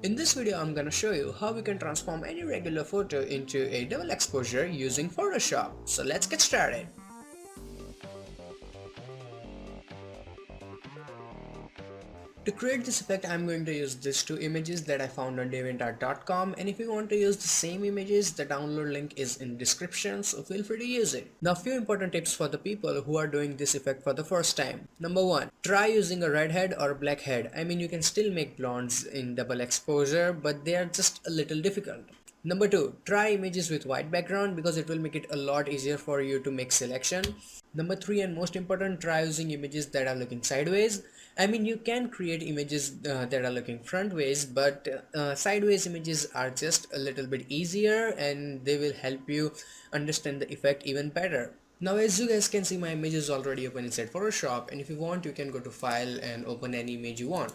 In this video, I'm gonna show you how we can transform any regular photo into a double exposure using Photoshop. So let's get started. To create this effect, I'm going to use these two images that I found on deviantart.com, and if you want to use the same images, the download link is in description, so feel free to use it. Now, few important tips for the people who are doing this effect for the first time. Number one, try using a red head or a black head. I mean, you can still make blondes in double exposure, but they are just a little difficult. Number two, try images with white background because it will make it a lot easier for you to make selection. Number three, and most important, try using images that are looking sideways. I mean, you can create images that are looking front ways, but sideways images are just a little bit easier and they will help you understand the effect even better. Now, as you guys can see, my image is already open inside Photoshop, and if you want, you can go to File and open any image you want.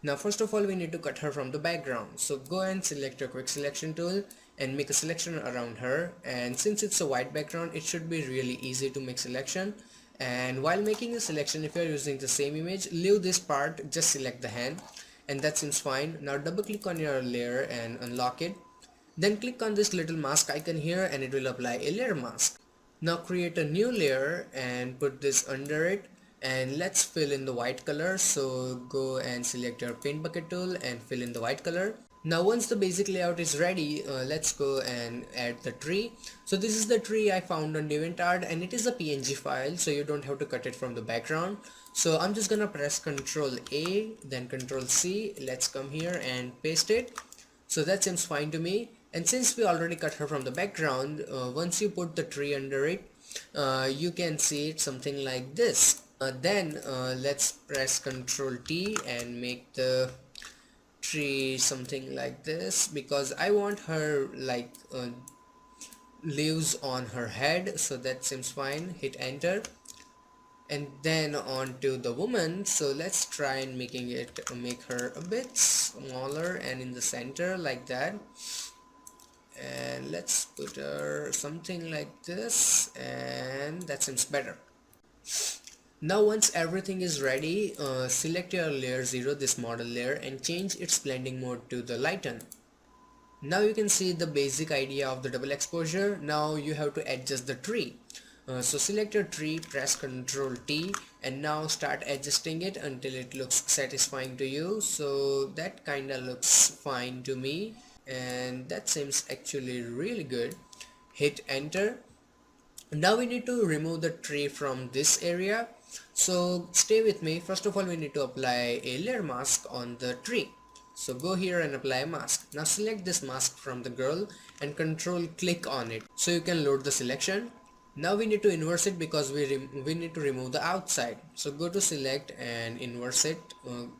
Now, first of all, we need to cut her from the background. So go and select your quick selection tool and make a selection around her. And since it's a white background, it should be really easy to make selection. And while making the selection, if you're using the same image, leave this part, just select the hand, and that seems fine. Now double click on your layer and unlock it. Then click on this little mask icon here and it will apply a layer mask. Now create a new layer and put this under it, and let's fill in the white color. So go and select your paint bucket tool and fill in the white color. Now once the basic layout is ready, let's go and add the tree. So this is the tree I found on DeviantArt, and it is a PNG file, so you don't have to cut it from the background. So I'm just gonna press Ctrl A, then Ctrl C. Let's come here and paste it. So that seems fine to me. And since we already cut her from the background, once you put the tree under it, you can see it something like this. Then let's press Ctrl T and make the tree something like this, because I want her like leaves on her head, so that seems fine. Hit enter, and then on to the woman. So let's try and make her a bit smaller and in the center like that, and let's put her something like this, and that seems better. Now once everything is ready, select your layer 0, this model layer, and change its blending mode to the lighten. Now you can see the basic idea of the double exposure. Now you have to adjust the tree. So select your tree, press Ctrl T, and now start adjusting it until it looks satisfying to you. So that kinda looks fine to me, and that seems actually really good. Hit enter. Now we need to remove the tree from this area, so stay with me. First of all, we need to apply a layer mask on the tree. So go here and apply a mask. Now select this mask from the girl and control click on it so you can load the selection. Now we need to inverse it because we need to remove the outside. So go to select and inverse it.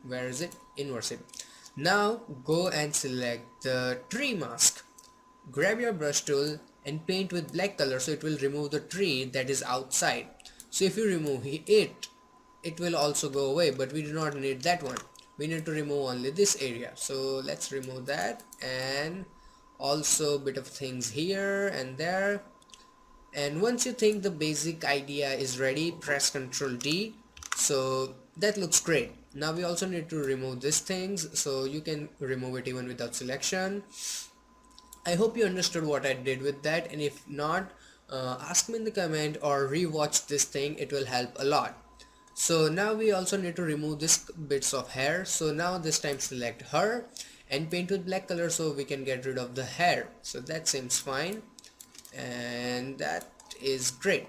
Where is it? Inverse it. Now go and select the tree mask. Grab your brush tool and paint with black color so it will remove the tree that is outside. So if you remove it, it will also go away, but we do not need that one. We need to remove only this area. So let's remove that, and also bit of things here and there. And once you think the basic idea is ready, press Ctrl D. So that looks great. Now we also need to remove these things, so you can remove it even without selection. I hope you understood what I did with that, and if not, ask me in the comment or rewatch this thing, it will help a lot. So now we also need to remove this bits of hair. So now this time select her and paint with black color so we can get rid of the hair. So that seems fine, and that is great.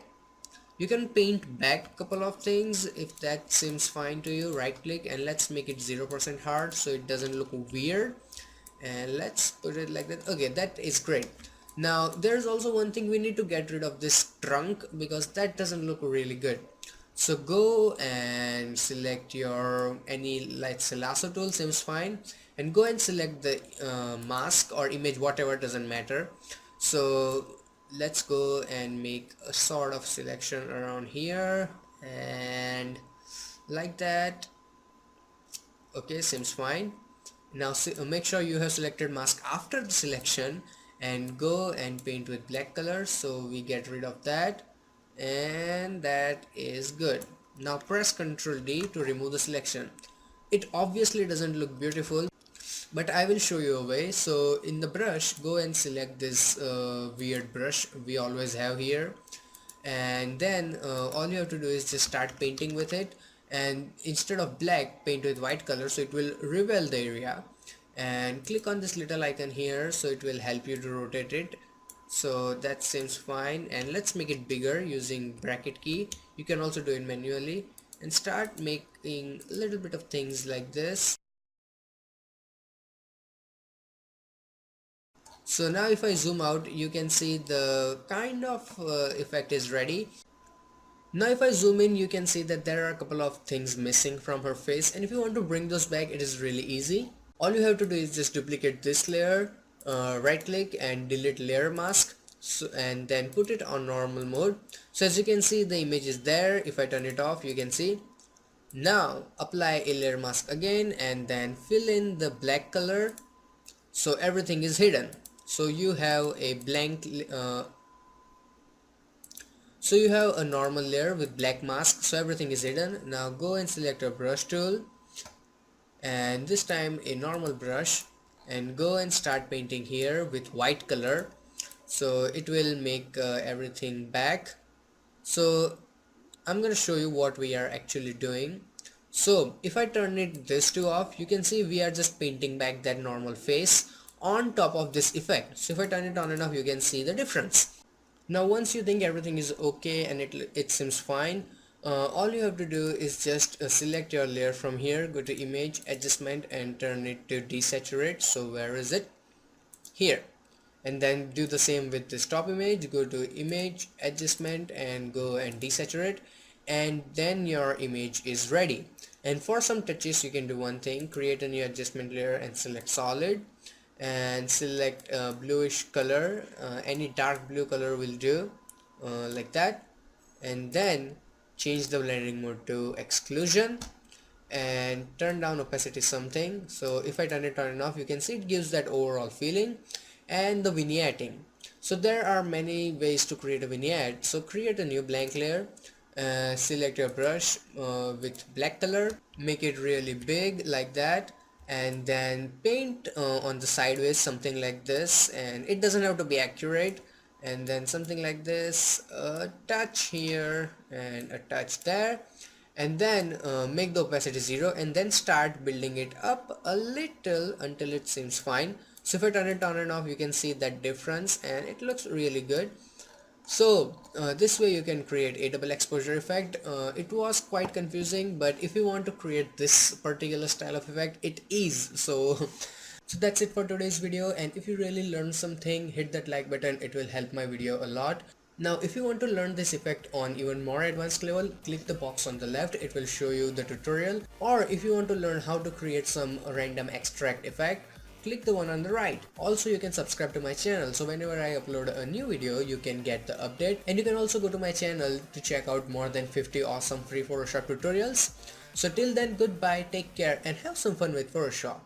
You can paint back a couple of things if that seems fine to you. Right click and let's make it 0% hard so it doesn't look weird, and let's put it like that. Okay, that is great. Now there's also one thing, we need to get rid of this trunk because that doesn't look really good. So go and select your any like lasso tool, seems fine, and go and select the mask or image, whatever, doesn't matter. So let's go and make a sort of selection around here and like that. Okay, seems fine. Now make sure you have selected mask after the selection and go and paint with black color so we get rid of that, and that is good. Now press Ctrl D to remove the selection. It obviously doesn't look beautiful, but I will show you a way. So in the brush, go and select this weird brush we always have here, and then all you have to do is just start painting with it, and instead of black, paint with white color so it will reveal the area. And click on this little icon here, so it will help you to rotate it. So that seems fine, and let's make it bigger using bracket key. You can also do it manually, and start making a little bit of things like this. So now if I zoom out, you can see the kind of effect is ready. Now if I zoom in, you can see that there are a couple of things missing from her face, and if you want to bring those back, it is really easy. All you have to do is just duplicate this layer, right click and delete layer mask, and then put it on normal mode. So as you can see, the image is there. If I turn it off, you can see. Now apply a layer mask again, and then fill in the black color so everything is hidden. So you have a blank so you have a normal layer with black mask, so everything is hidden. Now go and select a brush tool, and this time a normal brush, and go and start painting here with white color, so it will make everything back. So I'm gonna show you what we are actually doing. So if I turn this to off, you can see we are just painting back that normal face on top of this effect. So if I turn it on and off, you can see the difference. Now once you think everything is okay and it seems fine, all you have to do is just select your layer from here, go to image adjustment and turn it to desaturate. So where is it? Here. And then do the same with this top image, go to image adjustment and go and desaturate, and then your image is ready. And for some touches, you can do one thing: create a new adjustment layer and select solid, and select bluish color, any dark blue color will do, like that. And then change the blending mode to exclusion and turn down opacity something. So if I turn it on and off, you can see it gives that overall feeling. And the vignetting, so there are many ways to create a vignette. So create a new blank layer, select your brush with black color, make it really big like that, and then paint on the sideways something like this, and it doesn't have to be accurate, and then something like this, a touch here and a touch there, and then make the opacity 0, and then start building it up a little until it seems fine. So if I turn it on and off, you can see that difference, and it looks really good. So this way you can create a double exposure effect. It was quite confusing, but if you want to create this particular style of effect, it is. So so that's it for today's video, and if you really learned something, hit that like button. It will help my video a lot. Now if you want to learn this effect on even more advanced level, click the box on the left, it will show you the tutorial. Or if you want to learn how to create some random extract effect, click the one on the right. Also you can subscribe to my channel, so whenever I upload a new video, you can get the update. And you can also go to my channel to check out more than 50 awesome free Photoshop tutorials. So till then, goodbye, take care and have some fun with Photoshop.